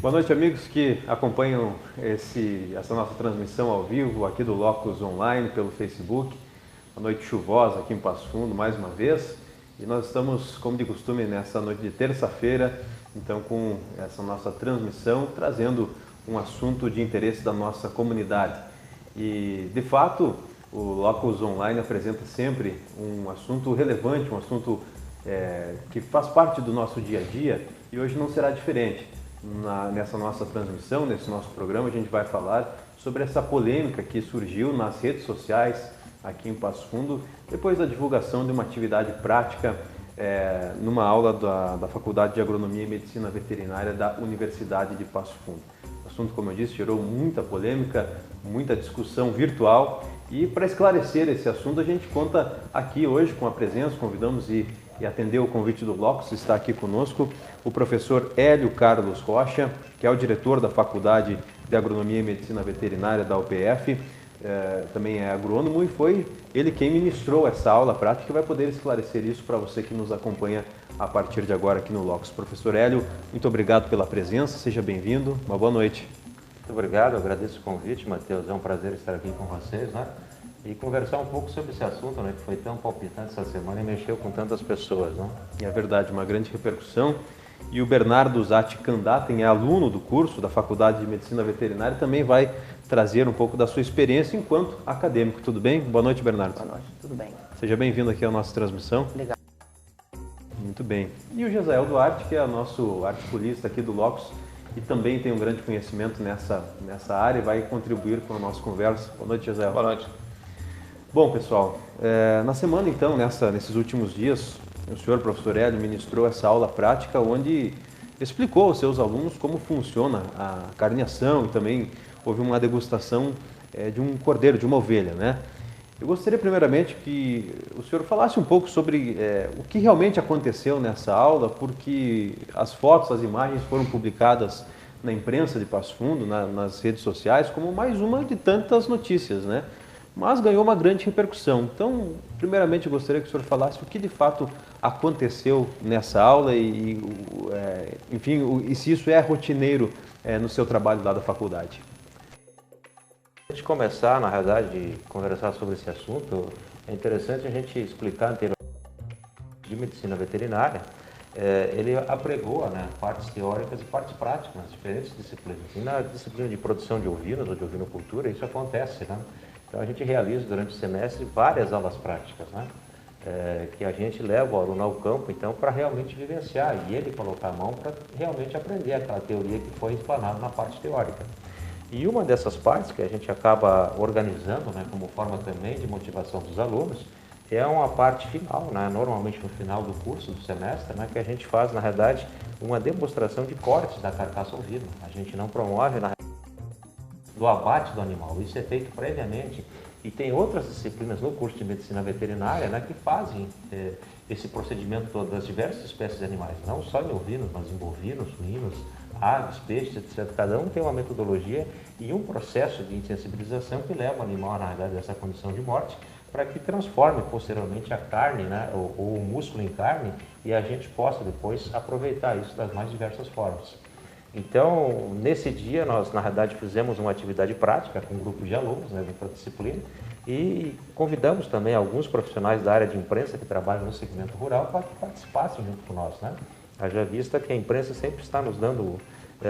Boa noite, amigos que acompanham essa nossa transmissão ao vivo aqui do Locus Online pelo Facebook. Uma noite chuvosa aqui em Passo Fundo, mais uma vez. E nós estamos, como de costume, nessa noite de terça-feira, então com essa nossa transmissão, trazendo um assunto de interesse da nossa comunidade. E, de fato, o Locus Online apresenta sempre um assunto relevante, um assunto que faz parte do nosso dia a dia, e hoje não será diferente. Nessa nossa transmissão, nesse nosso programa, a gente vai falar sobre essa polêmica que surgiu nas redes sociais aqui em Passo Fundo, depois da divulgação de uma atividade prática numa aula da Faculdade de Agronomia e Medicina Veterinária da Universidade de Passo Fundo. O assunto, como eu disse, gerou muita polêmica, muita discussão virtual, e para esclarecer esse assunto a gente conta aqui hoje com a presença, convidamos e atendeu o convite do Locus, está aqui conosco o professor Hélio Carlos Rocha, que é o diretor da Faculdade de Agronomia e Medicina Veterinária da UPF, também é agrônomo, e foi ele quem ministrou essa aula prática e vai poder esclarecer isso para você que nos acompanha a partir de agora aqui no Locus. Professor Hélio, muito obrigado pela presença, seja bem-vindo, uma boa noite. Muito obrigado, eu agradeço o convite, Matheus, é um prazer estar aqui com vocês, né? E conversar um pouco sobre esse assunto, né, que foi tão palpitante essa semana e mexeu com tantas pessoas, né? É verdade, uma grande repercussão. E o Bernardo Zatti Candaten é aluno do curso da Faculdade de Medicina Veterinária, também vai trazer um pouco da sua experiência enquanto acadêmico. Tudo bem? Boa noite, Bernardo. Boa noite, tudo bem. Seja bem-vindo aqui à nossa transmissão. Legal. Muito bem. E o Gesael Duarte, que é o nosso articulista aqui do Locus e também tem um grande conhecimento nessa área e vai contribuir com a nossa conversa. Boa noite, Gesael. Boa noite. Bom, pessoal, na semana então, nesses últimos dias, o senhor, professor Hélio, ministrou essa aula prática onde explicou aos seus alunos como funciona a carneação e também houve uma degustação de um cordeiro, de uma ovelha, né? Eu gostaria primeiramente que o senhor falasse um pouco sobre o que realmente aconteceu nessa aula, porque as fotos, as imagens foram publicadas na imprensa de Passo Fundo, nas redes sociais, como mais uma de tantas notícias, né? Mas ganhou uma grande repercussão. Então, primeiramente, eu gostaria que o senhor falasse o que de fato aconteceu nessa aula enfim, e se isso é rotineiro no seu trabalho lá da faculdade. Antes de começar, na realidade, de conversar sobre esse assunto, é interessante a gente explicar anteriormente de medicina veterinária. Ele apregou, né, partes teóricas e partes práticas nas diferentes disciplinas. E na disciplina de produção de ovinos ou de ovinocultura, isso acontece, né? Então a gente realiza durante o semestre várias aulas práticas, né? Que a gente leva o aluno ao campo, então, para realmente vivenciar e ele colocar a mão para realmente aprender aquela teoria que foi explanada na parte teórica. E uma dessas partes que a gente acaba organizando, né, como forma também de motivação dos alunos, é uma parte final, né, normalmente no final do curso, do semestre, né, que a gente faz, na realidade, uma demonstração de cortes da carcaça ovina. A gente não promove do abate do animal, isso é feito previamente. E tem outras disciplinas no curso de medicina veterinária, né, que fazem esse procedimento todo das diversas espécies de animais, não só em ovinos, mas em bovinos, suínos, aves, peixes, etc. Cada um tem uma metodologia e um processo de insensibilização que leva o animal, na realidade, a essa condição de morte, para que transforme posteriormente a carne, né, ou o músculo em carne, e a gente possa depois aproveitar isso das mais diversas formas. Então, nesse dia, nós, na realidade, fizemos uma atividade prática com um grupo de alunos, né, da disciplina, e convidamos também alguns profissionais da área de imprensa que trabalham no segmento rural para que participassem junto com nós, né? Haja vista que a imprensa sempre está nos dando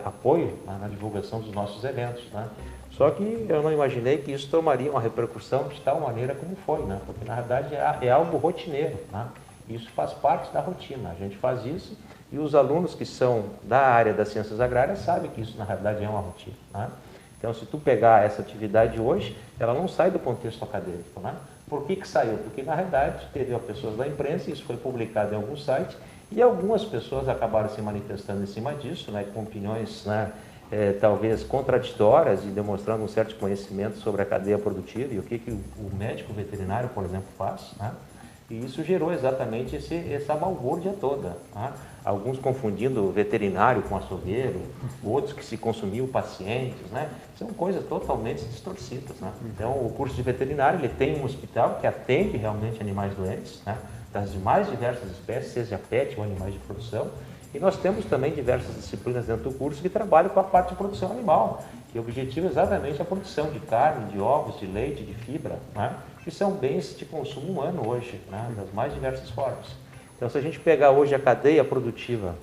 apoio na divulgação dos nossos eventos, né? Só que eu não imaginei que isso tomaria uma repercussão de tal maneira como foi, né? Porque, na verdade, é algo rotineiro, né? Isso faz parte da rotina, a gente faz isso e os alunos que são da área das ciências agrárias sabem que isso, na realidade, é uma rotina, né? Então, se tu pegar essa atividade hoje, ela não sai do contexto acadêmico, né? Por que saiu? Porque, na realidade, teve pessoas da imprensa, isso foi publicado em algum site, e algumas pessoas acabaram se manifestando em cima disso, né, com opiniões, né, talvez contraditórias e demonstrando um certo conhecimento sobre a cadeia produtiva e o que o médico veterinário, por exemplo, faz, né? E isso gerou exatamente essa balbúrdia toda, né? Alguns confundindo veterinário com açougueiro, outros que se consumiam pacientes, né? São coisas totalmente distorcidas, né? Então, o curso de veterinário, ele tem um hospital que atende realmente animais doentes, né, das mais diversas espécies, seja pet ou animais de produção, E nós temos também diversas disciplinas dentro do curso que trabalham com a parte de produção animal, que o objetivo é exatamente a produção de carne, de ovos, de leite, de fibra, né? Que são bens de consumo humano hoje, né? Das mais diversas formas. Então, se a gente pegar hoje a cadeia produtiva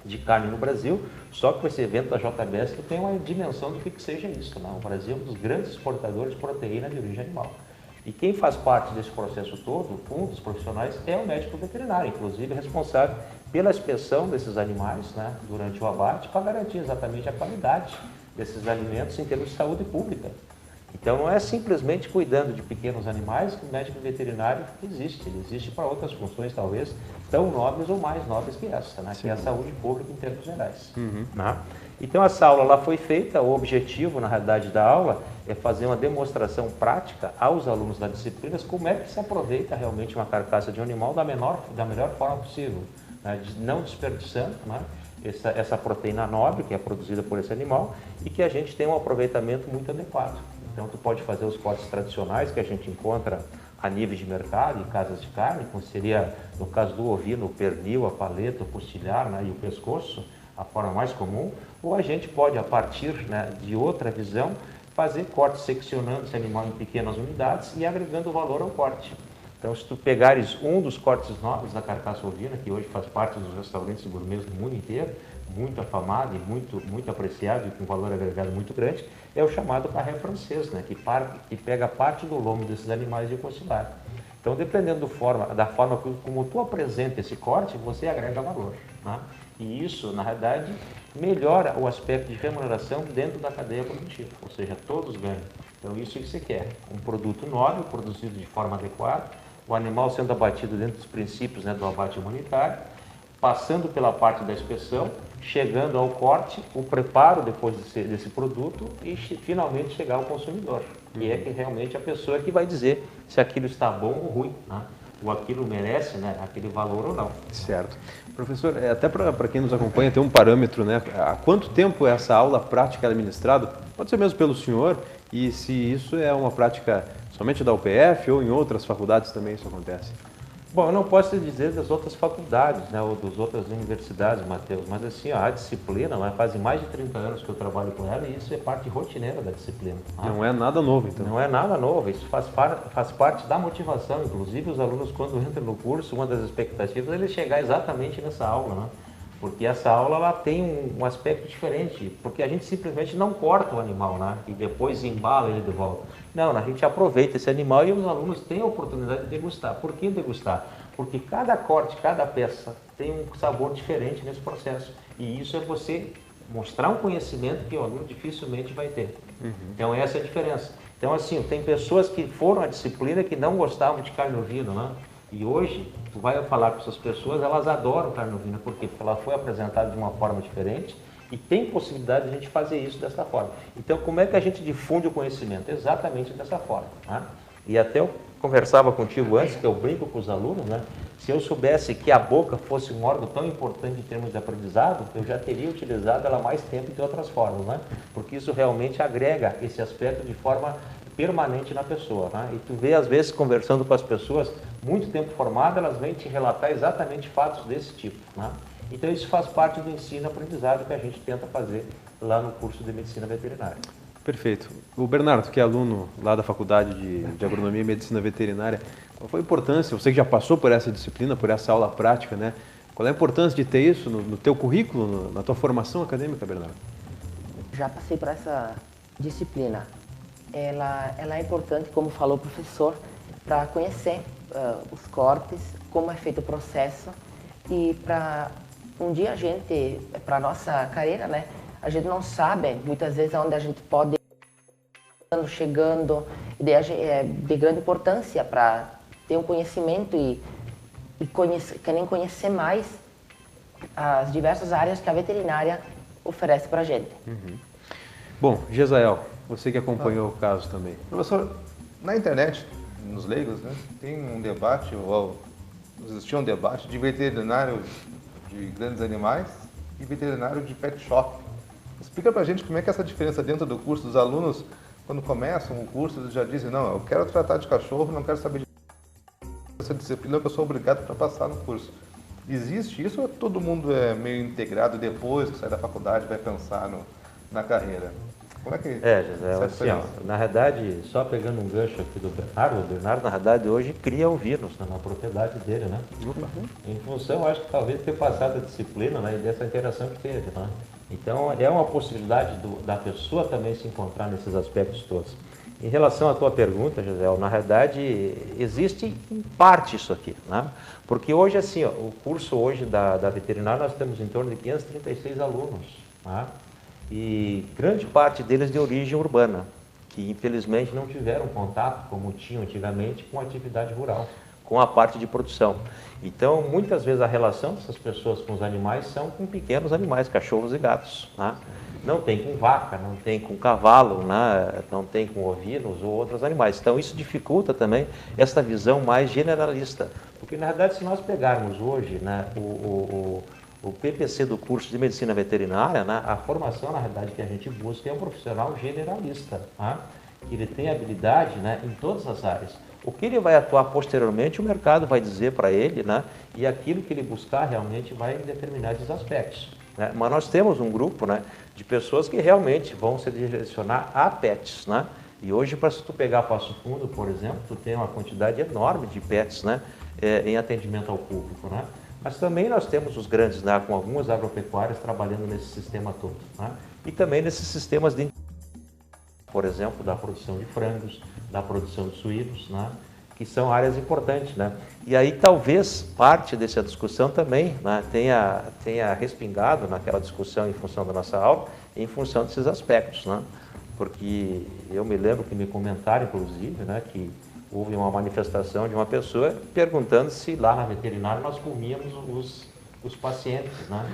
de carne no Brasil, só com esse evento da JBS que tem uma dimensão do que seja isso, né? O Brasil é um dos grandes exportadores de proteína de origem animal. E quem faz parte desse processo todo, um dos profissionais, é o médico veterinário, inclusive responsável pela inspeção desses animais, né, durante o abate, para garantir exatamente a qualidade desses alimentos em termos de saúde pública. Então não é simplesmente cuidando de pequenos animais que o médico veterinário existe, ele existe para outras funções talvez tão nobres ou mais nobres que essa, né, que é a saúde pública em termos gerais. Né? Então essa aula lá foi feita, o objetivo na realidade da aula é fazer uma demonstração prática aos alunos da disciplina como é que se aproveita realmente uma carcaça de um animal da melhor forma possível, né, não desperdiçando, né, essa proteína nobre que é produzida por esse animal e que a gente tem um aproveitamento muito adequado. Então, tu pode fazer os cortes tradicionais que a gente encontra a nível de mercado, em casas de carne, como seria, no caso do ovino, o pernil, a paleta, o postilhar, né, e o pescoço, a forma mais comum, ou a gente pode, a partir, né, de outra visão, fazer cortes seccionando esse animal em pequenas unidades e agregando valor ao corte. Então, se tu pegares um dos cortes nobres da carcaça ovina, que hoje faz parte dos restaurantes gourmets do mundo inteiro, muito afamado e muito apreciado e com valor agregado muito grande, é o chamado carré francês, né, que pega parte do lombo desses animais e o concilar. Então, dependendo da forma como tu apresenta esse corte, você agrega valor, né? E isso, na realidade, melhora o aspecto de remuneração dentro da cadeia produtiva, ou seja, todos ganham. Então, isso que você quer, um produto nobre, produzido de forma adequada, o animal sendo abatido dentro dos princípios, né, do abate humanitário, passando pela parte da inspeção, chegando ao corte, o preparo depois desse produto e finalmente chegar ao consumidor. E é que realmente a pessoa que vai dizer se aquilo está bom ou ruim, né? Ou aquilo merece, né, aquele valor ou não. Certo. Professor, até para quem nos acompanha tem um parâmetro, né? Há quanto tempo essa aula prática é administrada? Pode ser mesmo pelo senhor, e se isso é uma prática somente da UPF ou em outras faculdades também isso acontece? Bom, eu não posso dizer das outras faculdades, né, ou das outras universidades, Matheus, mas assim, ó, a disciplina, né, faz mais de 30 anos que eu trabalho com ela e isso é parte rotineira da disciplina. Tá? Não é nada novo, então? Não é nada novo, isso faz parte da motivação. Inclusive, os alunos, quando entram no curso, uma das expectativas é eles chegar exatamente nessa aula, né? Porque essa aula ela tem um aspecto diferente, porque a gente simplesmente não corta o animal, né? E depois embala ele de volta. Não, a gente aproveita esse animal e os alunos têm a oportunidade de degustar. Por que degustar? Porque cada corte, cada peça tem um sabor diferente nesse processo. E isso é você mostrar um conhecimento que o aluno dificilmente vai ter. Então essa é a diferença. Então assim, tem pessoas que foram à disciplina que não gostavam de carne ovina, né? E hoje, tu vai falar com essas pessoas, elas adoram carne ovina. Por quê? Porque ela foi apresentada de uma forma diferente e tem possibilidade de a gente fazer isso dessa forma. Então, como é que a gente difunde o conhecimento? Exatamente dessa forma. Né? E até eu conversava contigo antes, que eu brinco com os alunos, né? Se eu soubesse que a boca fosse um órgão tão importante em termos de aprendizado, eu já teria utilizado ela mais tempo de outras formas, né? Porque isso realmente agrega esse aspecto de forma permanente na pessoa, né? E tu vê, às vezes, conversando com as pessoas, muito tempo formado, elas vêm te relatar exatamente fatos desse tipo, né? Então, isso faz parte do ensino e aprendizado que a gente tenta fazer lá no curso de Medicina Veterinária. Perfeito. O Bernardo, que é aluno lá da Faculdade de Agronomia e Medicina Veterinária, qual foi a importância, você que já passou por essa disciplina, por essa aula prática, né? Qual é a importância de ter isso no teu currículo, na tua formação acadêmica, Bernardo? Já passei por essa disciplina. Ela é importante, como falou o professor, para conhecer os cortes, como é feito o processo e para um dia a gente, para a nossa carreira, né, a gente não sabe muitas vezes aonde a gente pode ir chegando, e daí é de grande importância para ter um conhecimento e querem conhecer mais as diversas áreas que a veterinária oferece para a gente. Bom, Gesael, você que acompanhou o caso também. Professor, na internet, nos leigos, né, tem um debate, ou existia um debate de veterinário de grandes animais e veterinário de pet shop. Explica pra gente como é que é essa diferença dentro do curso dos alunos, quando começam o curso, eles já dizem, não, eu quero tratar de cachorro, não quero saber de essa disciplina, eu sou obrigado para passar no curso. Existe isso ou todo mundo é meio integrado depois que sai da faculdade vai pensar na carreira? Como é que José, assim, ó, na verdade, só pegando um gancho aqui do Bernardo, o Bernardo, na verdade, hoje cria o vírus, né, na propriedade dele, né? Em função, acho que talvez ter passado a disciplina, né, e dessa interação que teve, né? Então, é uma possibilidade da pessoa também se encontrar nesses aspectos todos. Em relação à tua pergunta, José, na verdade, existe em parte isso aqui, né? Porque hoje, assim, ó, o curso hoje da veterinária, nós temos em torno de 536 alunos, né? E grande parte deles de origem urbana, que infelizmente não tiveram contato, como tinham antigamente, com a atividade rural, com a parte de produção. Então, muitas vezes a relação dessas pessoas com os animais são com pequenos animais, cachorros e gatos, né? Não tem com vaca, não tem com cavalo, né? Não tem com ovinos ou outros animais. Então, isso dificulta também essa visão mais generalista. Porque, na verdade, se nós pegarmos hoje, né, o PPC do curso de Medicina Veterinária, né, a formação, na realidade, que a gente busca é um profissional generalista, né, que ele tem habilidade, né, em todas as áreas. O que ele vai atuar posteriormente, o mercado vai dizer para ele, né, e aquilo que ele buscar realmente vai determinar esses aspectos, né. Mas nós temos um grupo, né, de pessoas que realmente vão se direcionar a pets, né. E hoje, para se tu pegar Passo Fundo, por exemplo, tu tem uma quantidade enorme de pets, né, em atendimento ao público, né. Mas também nós temos os grandes, né, com algumas agropecuárias trabalhando nesse sistema todo, né? E também nesses sistemas de, por exemplo, da produção de frangos, da produção de suínos, né, que são áreas importantes, né? E aí talvez parte dessa discussão também, né, tenha respingado naquela discussão em função da nossa aula, em função desses aspectos, né? Porque eu me lembro que me comentaram, inclusive, né, que houve uma manifestação de uma pessoa perguntando se lá na veterinária nós comíamos os pacientes, né?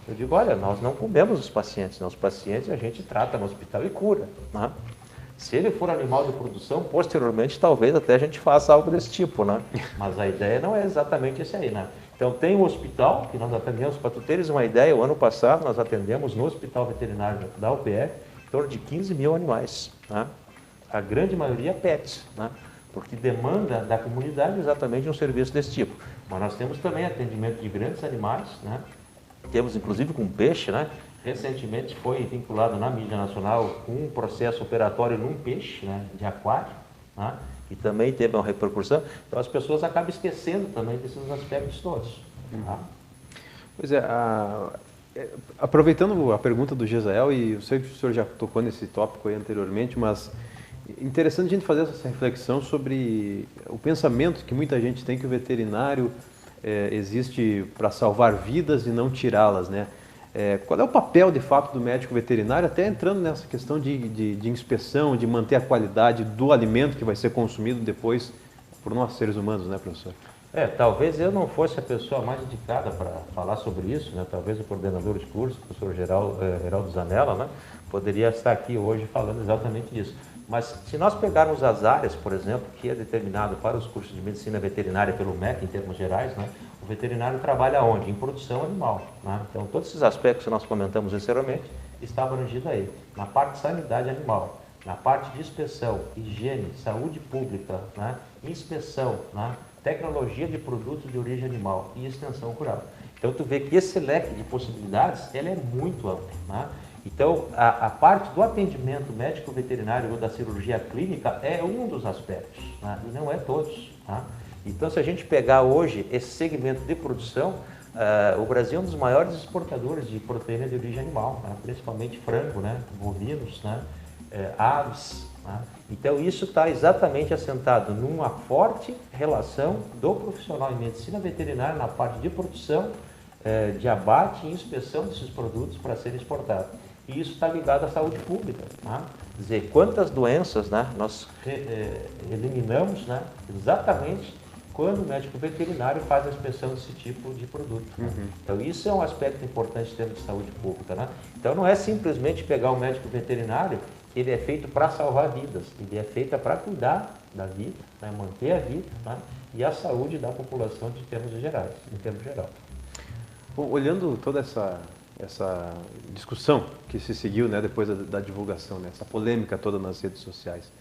Eu digo, olha, nós não comemos os pacientes, né? Os pacientes a gente trata no hospital e cura, né? Se ele for animal de produção, posteriormente talvez até a gente faça algo desse tipo, né? Mas a ideia não é exatamente esse aí, né? Então tem um hospital que nós atendemos, para tu teres uma ideia, o ano passado nós atendemos no hospital veterinário da UPF em torno de 15 mil animais, né? A grande maioria pets, né? Porque demanda da comunidade exatamente um serviço desse tipo. Mas nós temos também atendimento de grandes animais, né? Temos inclusive com peixe, né? Recentemente foi vinculado na mídia nacional um processo operatório num peixe, né, de aquário, né? E também teve uma repercussão. Então as pessoas acabam esquecendo também desses aspectos todos. Tá? Pois é, aproveitando a pergunta do Gesael, e eu sei que o senhor já tocou nesse tópico aí anteriormente, mas interessante a gente fazer essa reflexão sobre o pensamento que muita gente tem que o veterinário existe para salvar vidas e não tirá-las, né? Qual é o papel, de fato, do médico veterinário, até entrando nessa questão de inspeção, de manter a qualidade do alimento que vai ser consumido depois por nós seres humanos, né, professor? Talvez eu não fosse a pessoa mais indicada para falar sobre isso, né? Talvez o coordenador de curso, o professor Geraldo Zanella, né, poderia estar aqui hoje falando exatamente disso. Mas se nós pegarmos as áreas, por exemplo, que é determinado para os cursos de medicina veterinária pelo MEC, em termos gerais, né, o veterinário trabalha onde? Em produção animal, né? Então, todos esses aspectos que nós comentamos anteriormente estão abrangidos aí. Na parte de sanidade animal, na parte de inspeção, higiene, saúde pública, né, inspeção, né, tecnologia de produtos de origem animal e extensão rural. Então, tu vê que esse leque de possibilidades, ele é muito amplo, né? Então, a parte do atendimento médico veterinário ou da cirurgia clínica é um dos aspectos, né? E não é todos, tá? Então, se a gente pegar hoje esse segmento de produção, o Brasil é um dos maiores exportadores de proteína de origem animal, né? Principalmente frango, né? Bovinos, né? Aves, né? Então, isso está exatamente assentado numa forte relação do profissional em medicina veterinária na parte de produção, de abate e inspeção desses produtos para serem exportados. E isso está ligado à saúde pública, tá? Quer dizer, quantas doenças, né, nós eliminamos, né, exatamente quando o médico veterinário faz a inspeção desse tipo de produto. Né? Então isso é um aspecto importante em termos de saúde pública. Né? Então não é simplesmente pegar o médico veterinário, ele é feito para salvar vidas, ele é feito para cuidar da vida, né, manter a vida, né, e a saúde da população em termos gerais. Bom, olhando toda essa discussão que se seguiu, né, depois da divulgação, né, essa polêmica toda nas redes sociais.